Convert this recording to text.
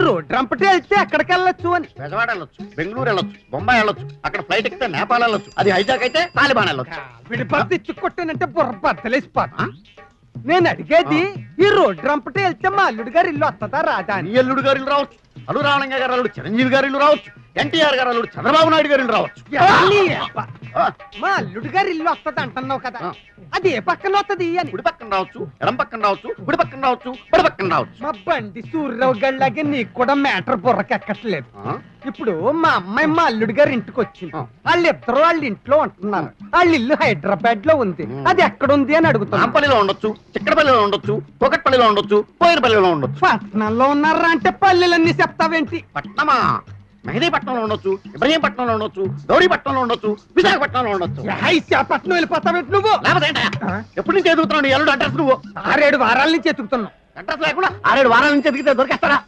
Road రంపటి వెళ్తే ఎక్కడికి వెళ్ళొచ్చు అని. బెజవాడ వెళ్ళొచ్చు, బెంగళూరు వెళ్ళొచ్చు, బొంబాయి వెళ్ళొచ్చు, అక్కడ ఫ్లైట్ ఎక్కితే నేపాల్ వెళ్ళొచ్చు, అది హైజాక్ అయితే తాలిబాన్ వెళ్ళొచ్చు. విడిపడి తెచ్చుకొట్టానంటే బుర్ర బద్దలేసిపోతా. నేను అడిగేది ఈ రోడ్ రంపటి వెళ్తే మా అల్లుడు గారు ఇల్లు వస్తుందా రాదా అని. నీ అల్లుడు గారు ఇల్లు రావచ్చు, అల్లు రామలింగ గారు అల్లుడు చిరంజీవి గారు ఇల్లు రావచ్చు, ఎన్టీఆర్ గారు అల్లుడు చంద్రబాబు నాయుడు గారు ఇల్లు రావచ్చు. మా అల్లుడు గారు ఇల్లు వస్తుంది అంటున్నావు కదా, అది ఏ పక్కన వస్తుంది అని. కుడి పక్కన రావచ్చు, ఎడం పక్కన రావచ్చు, కుడి పక్కన రావచ్చు, కుడి పక్కన రావచ్చు. మా బండి సూర్యరావు గళ్ళలాగే నీకు కూడా మ్యాటర్ బుర్రకి ఎక్కట్లేదు. ఇప్పుడు మా అమ్మాయి మా అల్లుడు గారి ఇంటికి వచ్చింది, వాళ్ళిద్దరు వాళ్ళ ఇంట్లో ఉంటున్నారు. వాళ్ళ ఇల్లు హైదరాబాద్ లో ఉంది, అది ఎక్కడ ఉంది అని అడుగుతాం. రాంపల్లిలో ఉండొచ్చు, చిక్కడపల్లిలో ఉండొచ్చు, కోకట్పల్లిలో ఉండొచ్చు, పోయినపల్లిలో ఉండొచ్చు. పట్నంలో ఉన్నారా అంటే పల్లెలన్నీ చెప్తావేంటి? పట్నమా? మెహదీపట్నంలో ఉండొచ్చు, ఇబ్రహీంపట్నంలో ఉండొచ్చు, గౌరీపట్నంలో ఉండొచ్చు, విశాఖపట్నంలో ఉండొచ్చు. పట్నం వెళ్ళిపోతావేంటి నువ్వు? లేకపోతే ఎప్పటి నుంచి ఎదుగుతున్నావు ఎల్లుడు అడ్రస్? నువ్వు 6-7 వారాల నుంచి ఎత్తుకుతున్నావు. అడ్రస్ లేకుండా 6-7 వారాల నుంచి ఎదిగితే దొరికేస్తారా?